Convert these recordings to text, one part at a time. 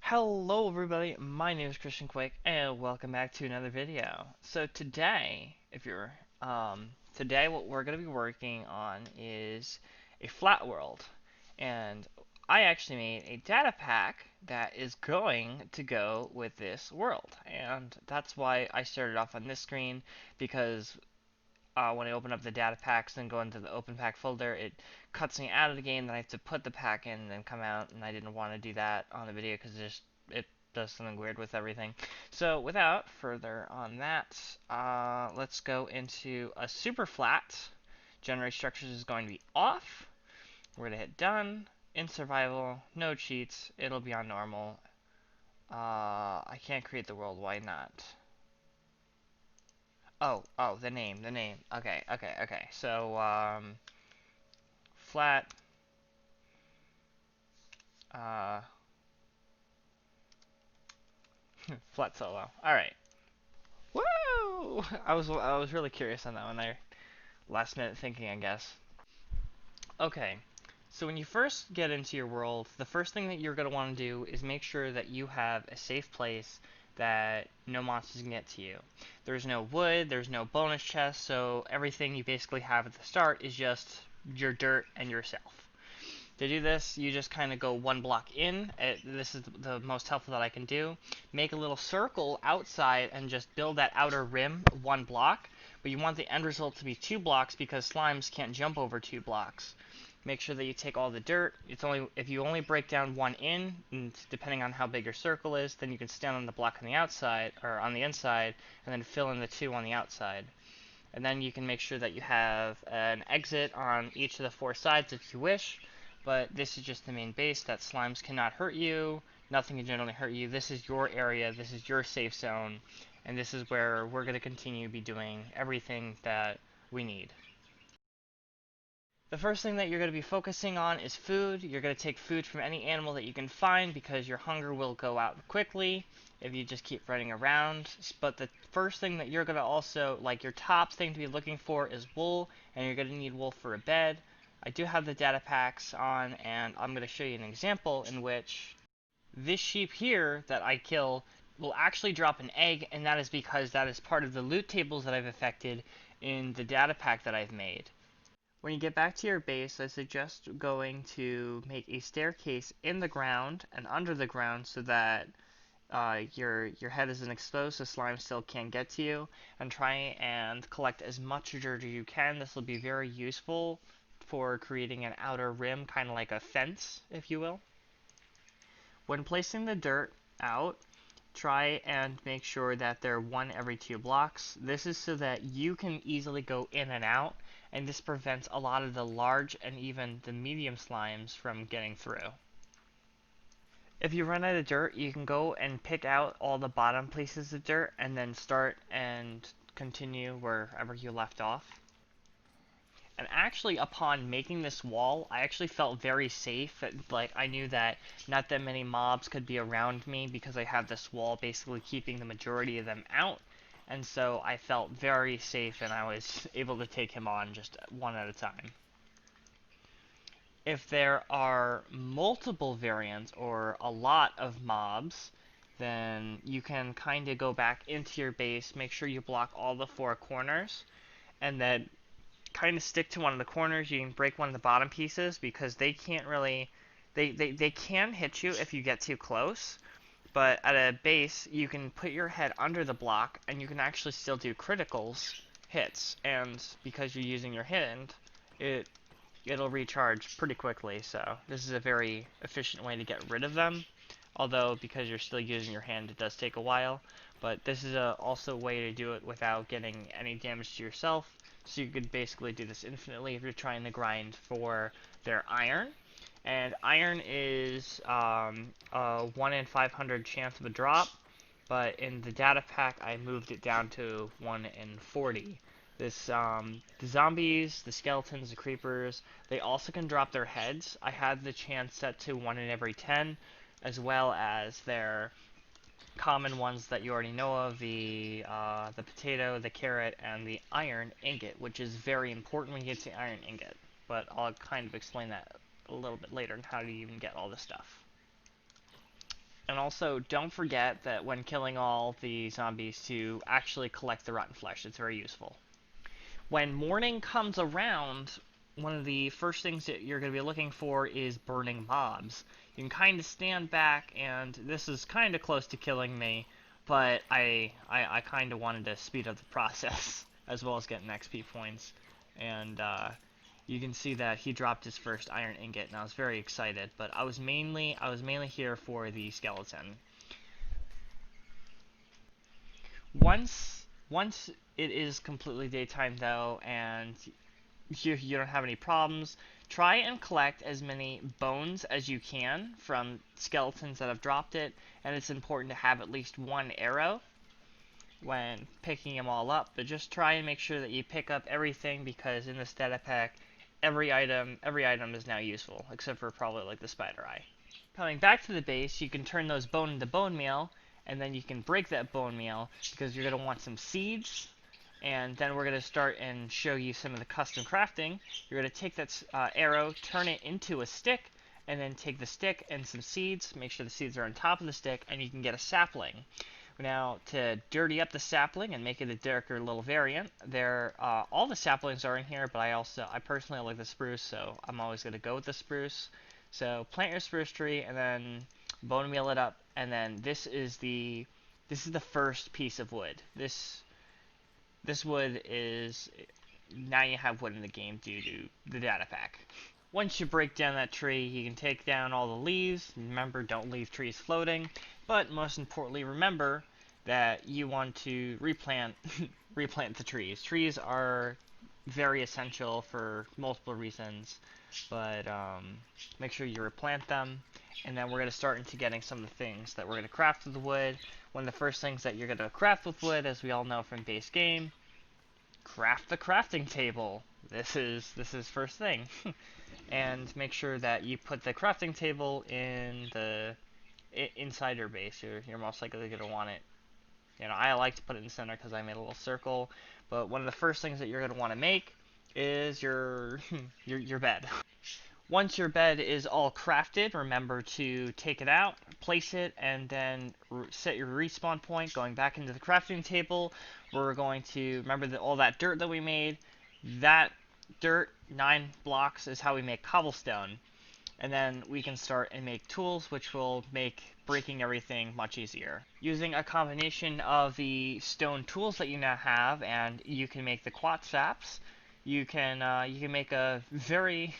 Hello everybody, my name is Christian Quake and welcome back to another video. So today, today what we're going to be working on is a flat world. And I actually made a data pack that is going to go with this world. And that's why I started off on this screen, because when I open up the data packs and go into the open pack folder, it cuts me out of the game. Then I have to put the pack in and then come out, and I didn't want to do that on the video because it does something weird with everything. So without further on that, let's go into a super flat. Generate structures is going to be off. We're gonna hit done. In survival, no cheats. It'll be on normal. I can't create the world. Why not? Oh, the name. Okay. So, flat, uh, flat solo. Alright. Woo! I was really curious on that one there. Last minute thinking, I guess. Okay. So when you first get into your world, the first thing that you're going to want to do is make sure that you have a safe place that no monsters can get to you. There's no wood, there's no bonus chest, so everything you basically have at the start is just your dirt and yourself. To do this, you just kind of go one block in. This is the most helpful that I can do. Make a little circle outside and just build that outer rim one block. But you want the end result to be 2 blocks because slimes can't jump over 2 blocks. Make sure that you take all the dirt. It's only if you only break down one in, and depending on how big your circle is, then you can stand on the block on the outside or on the inside, and then fill in the 2 on the outside. And then you can make sure that you have an exit on each of the 4 sides if you wish. But this is just the main base, that slimes cannot hurt you, nothing can generally hurt you. This is your area, this is your safe zone, and this is where we're going to continue to be doing everything that we need. The first thing that you're going to be focusing on is food. You're going to take food from any animal that you can find because your hunger will go out quickly if you just keep running around. But the first thing that you're going to also, like your top thing to be looking for is wool, and you're going to need wool for a bed. I do have the data packs on, and I'm going to show you an example in which this sheep here that I kill will actually drop an egg, and that is because that is part of the loot tables that I've affected in the data pack that I've made. When you get back to your base, I suggest going to make a staircase in the ground and under the ground so that your head isn't exposed, so slime still can't get to you, and try and collect as much dirt as you can. This will be very useful for creating an outer rim, kind of like a fence, if you will. When placing the dirt out, try and make sure that they're 1 every 2 blocks. This is so that you can easily go in and out, and this prevents a lot of the large and even the medium slimes from getting through. If you run out of dirt, you can go and pick out all the bottom places of dirt and then start and continue wherever you left off. And actually, upon making this wall, I actually felt very safe. Like, I knew that not that many mobs could be around me because I have this wall basically keeping the majority of them out. And so I felt very safe, and I was able to take him on just one at a time. If there are multiple variants or a lot of mobs, then you can kind of go back into your base, make sure you block all the 4 corners, and then kind of stick to one of the corners. You can break one of the bottom pieces because they can't really, they can hit you if you get too close, but at a base you can put your head under the block and you can actually still do criticals hits, and because you're using your hand, it'll recharge pretty quickly. So this is a very efficient way to get rid of them, although because you're still using your hand it does take a while. But this is also a way to do it without getting any damage to yourself. So you could basically do this infinitely if you're trying to grind for their iron. And iron is a 1 in 500 chance of a drop, but in the data pack I moved it down to 1 in 40. The zombies, the skeletons, the creepers, they also can drop their heads. I had the chance set to 1 in every 10, as well as their common ones that you already know of, the potato, the carrot, and the iron ingot, which is very important when you get to the iron ingot. But I'll kind of explain that a little bit later and how to even get all this stuff. And also, don't forget that when killing all the zombies to actually collect the rotten flesh. It's very useful. When morning comes around, one of the first things that you're going to be looking for is burning mobs. You can kind of stand back, and this is kind of close to killing me, but I kind of wanted to speed up the process, as well as getting XP points. And you can see that he dropped his first iron ingot, and I was very excited. But I was mainly here for the skeleton. Once it is completely daytime though, and you don't have any problems, try and collect as many bones as you can from skeletons that have dropped it, and it's important to have at least one arrow when picking them all up, but just try and make sure that you pick up everything, because in this data pack, every item is now useful, except for probably like the spider eye. Coming back to the base, you can turn those bone into bone meal, and then you can break that bone meal, because you're going to want some seeds, and then we're going to start and show you some of the custom crafting. You're going to take that arrow, turn it into a stick, and then take the stick and some seeds, make sure the seeds are on top of the stick, and you can get a sapling. Now, to dirty up the sapling and make it a darker little variant, all the saplings are in here, but I personally like the spruce, so I'm always going to go with the spruce. So plant your spruce tree, and then bone meal it up, and then this is the first piece of wood. This wood is, now you have wood in the game due to the data pack. Once you break down that tree, you can take down all the leaves. Remember, don't leave trees floating. But most importantly, remember that you want to replant replant the trees. Trees are very essential for multiple reasons, but make sure you replant them. And then we're going to start into getting some of the things that we're going to craft with the wood. One of the first things that you're going to craft with wood, as we all know from base game, craft the crafting table. This is first thing. And make sure that you put the crafting table in the inside your base. You're most likely going to want it. You know, I like to put it in the center because I made a little circle. But one of the first things that you're going to want to make is your your bed. Once your bed is all crafted, remember to take it out, place it, and then set your respawn point. Going back into the crafting table, we're going to remember that all that dirt that we made. That dirt, 9 blocks, is how we make cobblestone. And then we can start and make tools, which will make breaking everything much easier. Using a combination of the stone tools that you now have, and you can make the quartz saps, you can make a very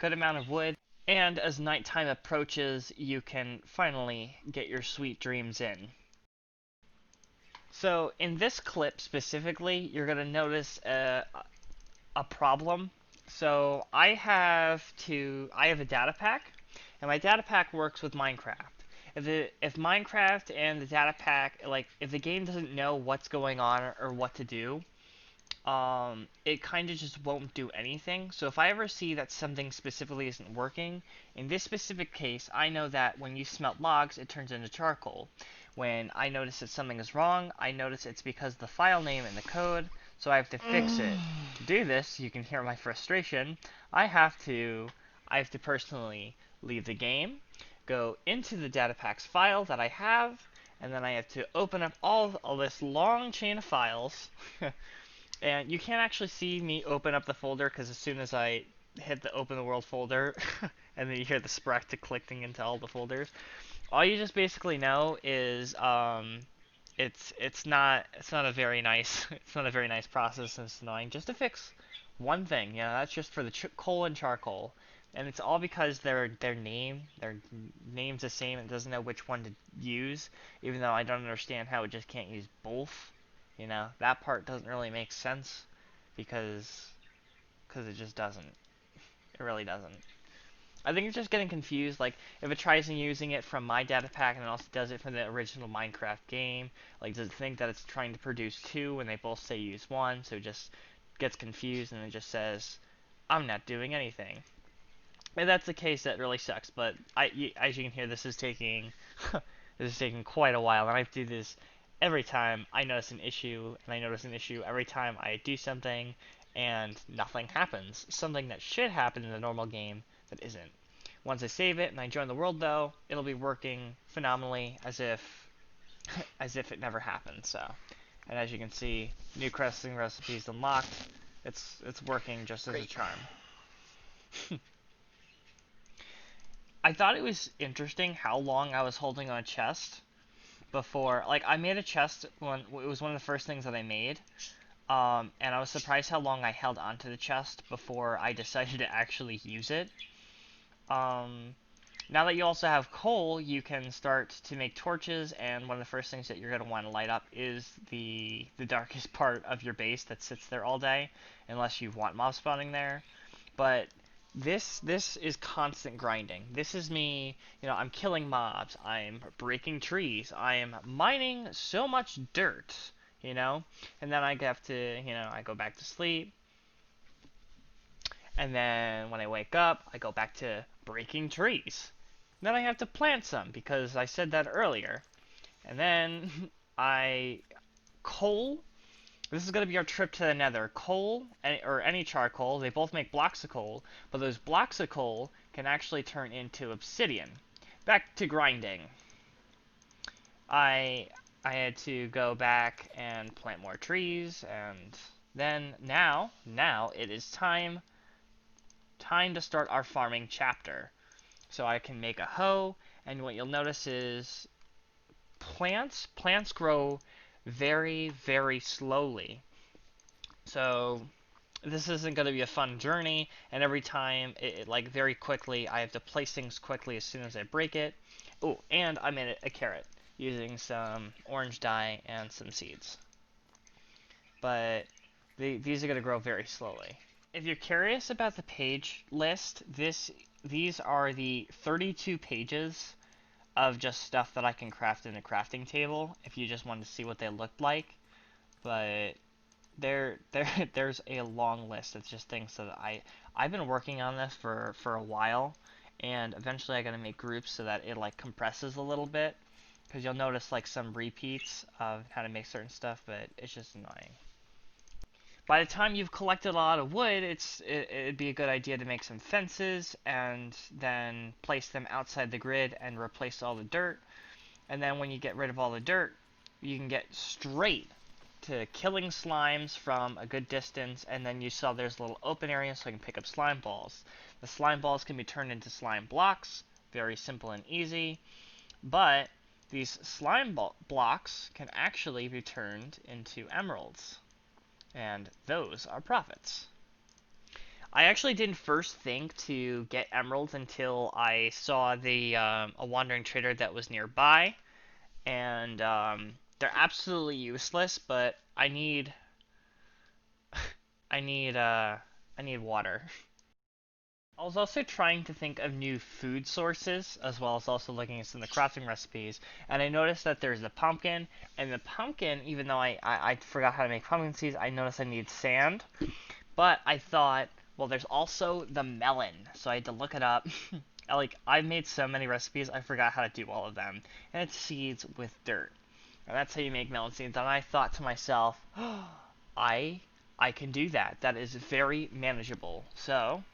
good amount of wood. And as nighttime approaches, you can finally get your sweet dreams in. So in this clip specifically, you're gonna notice a problem. So I have a data pack, and my data pack works with Minecraft. If Minecraft and the data pack, like, if the game doesn't know what's going on or what to do, it kind of just won't do anything. So if I ever see that something specifically isn't working, in this specific case, I know that when you smelt logs, it turns into charcoal. When I notice that something is wrong, I notice it's because of the file name and the code, so I have to fix it. To do this, you can hear my frustration. I have to personally leave the game, go into the data packs file that I have, and then I have to open up all this long chain of files. And you can't actually see me open up the folder, because as soon as I hit the open the world folder, and then you hear the sprite clicking into all the folders, all you just basically know is it's not a very nice process, and it's annoying. Just to fix one thing, you know, that's just for the coal and charcoal, and it's all because their name's the same and doesn't know which one to use, even though I don't understand how it just can't use both. You know, that part doesn't really make sense, because it just doesn't. It really doesn't. I think it's just getting confused. Like, if it tries using it from my data pack and it also does it from the original Minecraft game, like, does it think that it's trying to produce 2 when they both say use 1? So it just gets confused and it just says, I'm not doing anything. If that's the case, that really sucks. But as you can hear, this is taking quite a while, and I have to do this every time I notice an issue, and I notice an issue every time I do something, and nothing happens. Something that should happen in the normal game that isn't. Once I save it and I join the world, though, it'll be working phenomenally as if it never happened. So, and as you can see, new crafting recipes unlocked. It's working just as a charm. I thought it was interesting how long I was holding on a chest before. Like, I made a chest when it was one of the first things that I made. And I was surprised how long I held onto the chest before I decided to actually use it. Now that you also have coal, you can start to make torches, and one of the first things that you're going to want to light up is the darkest part of your base that sits there all day, unless you want mob spawning there. But this is constant grinding. This is me, I'm killing mobs, I'm breaking trees, I am mining so much dirt, and then I have to, I go back to sleep. And then when I wake up, I go back to breaking trees. Then I have to plant some because I said that earlier. And then coal. This is going to be our trip to the nether. Coal, or any charcoal, they both make blocks of coal, but those blocks of coal can actually turn into obsidian. Back to grinding. I had to go back and plant more trees, and then now it is time to start our farming chapter. So I can make a hoe, and what you'll notice is plants grow very, very slowly. So this isn't going to be a fun journey, and every time, like, very quickly, I have to place things quickly as soon as I break it. Oh, and I made a carrot using some orange dye and some seeds. But these are going to grow very slowly. If you're curious about the page list, these are the 32 pages of just stuff that I can craft in a crafting table, if you just wanted to see what they looked like. But there's a long list of just things that I've been working on this for a while, and eventually I gotta make groups so that it like compresses a little bit, because you'll notice like some repeats of how to make certain stuff, but it's just annoying. By the time you've collected a lot of wood, it'd be a good idea to make some fences and then place them outside the grid and replace all the dirt. And then when you get rid of all the dirt, you can get straight to killing slimes from a good distance, and then you saw there's a little open area so I can pick up slime balls. The slime balls can be turned into slime blocks, very simple and easy, but these slime blocks can actually be turned into emeralds. And those are profits. I actually didn't first think to get emeralds until I saw a wandering trader that was nearby, and they're absolutely useless. But I need water. I was also trying to think of new food sources, as well as also looking at some of the crafting recipes, and I noticed that there's the pumpkin, and the pumpkin, even though I forgot how to make pumpkin seeds, I noticed I need sand, but I thought, well, there's also the melon, so I had to look it up. Like, I made so many recipes, I forgot how to do all of them, and it's seeds with dirt, and that's how you make melon seeds, and I thought to myself, oh, I can do that. That is very manageable, so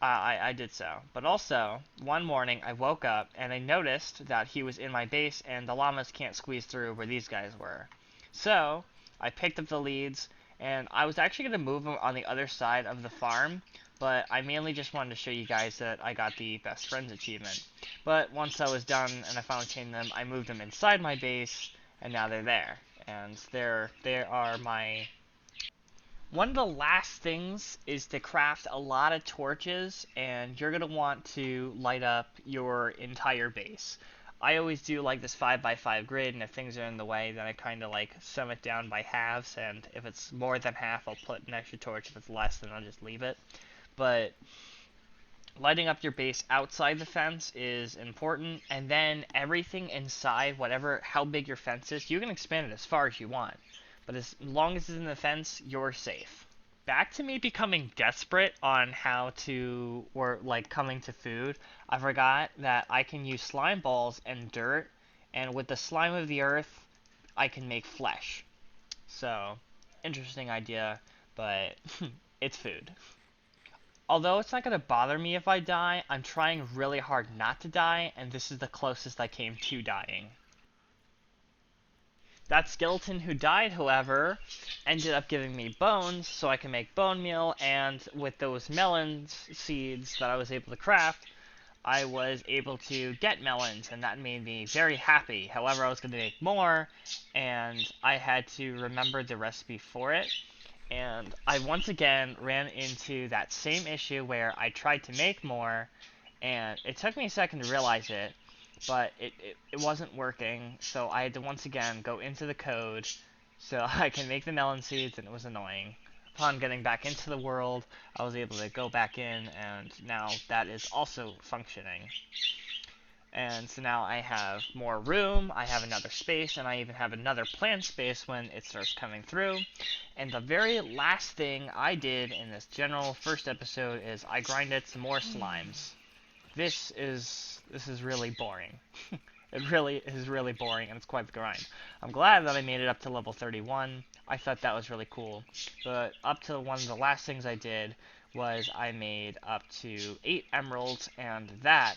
I did so. But also, one morning I woke up and I noticed that he was in my base and the llamas can't squeeze through where these guys were. So, I picked up the leads and I was actually going to move them on the other side of the farm, but I mainly just wanted to show you guys that I got the best friends achievement. But once I was done and I finally chained them, I moved them inside my base and now they're there. And they are my... One of the last things is to craft a lot of torches, and you're going to want to light up your entire base. I always do like this 5x5 grid, and if things are in the way, then I kind of like sum it down by halves, and if it's more than half, I'll put an extra torch. If it's less, then I'll just leave it. But lighting up your base outside the fence is important, and then everything inside, how big your fence is, you can expand it as far as you want. But as long as it's in the fence, you're safe. Back to me becoming desperate on coming to food, I forgot that I can use slime balls and dirt, and with the slime of the earth, I can make flesh. So, interesting idea, but it's food. Although it's not going to bother me if I die, I'm trying really hard not to die, and this is the closest I came to dying. That skeleton who died, however, ended up giving me bones, so I can make bone meal, and with those melon seeds that I was able to craft, I was able to get melons, and that made me very happy. However, I was going to make more, and I had to remember the recipe for it. And I once again ran into that same issue where I tried to make more, and it took me a second to realize it, but it wasn't working, so I had to once again go into the code so I can make the melon seeds, and it was annoying. Upon getting back into the world, I was able to go back in, and now that is also functioning. And so now I have more room, I have another space, and I even have another plant space when it starts coming through. And the very last thing I did in this general first episode is I grinded some more slimes. This is really boring. It really is really boring, and it's quite the grind. I'm glad that I made it up to level 31. I thought that was really cool. But up to one of the last things I did was I made up to 8 emeralds, and that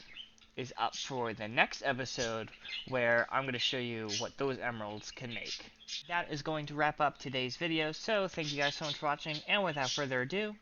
is up for the next episode where I'm going to show you what those emeralds can make. That is going to wrap up today's video, so thank you guys so much for watching, and without further ado,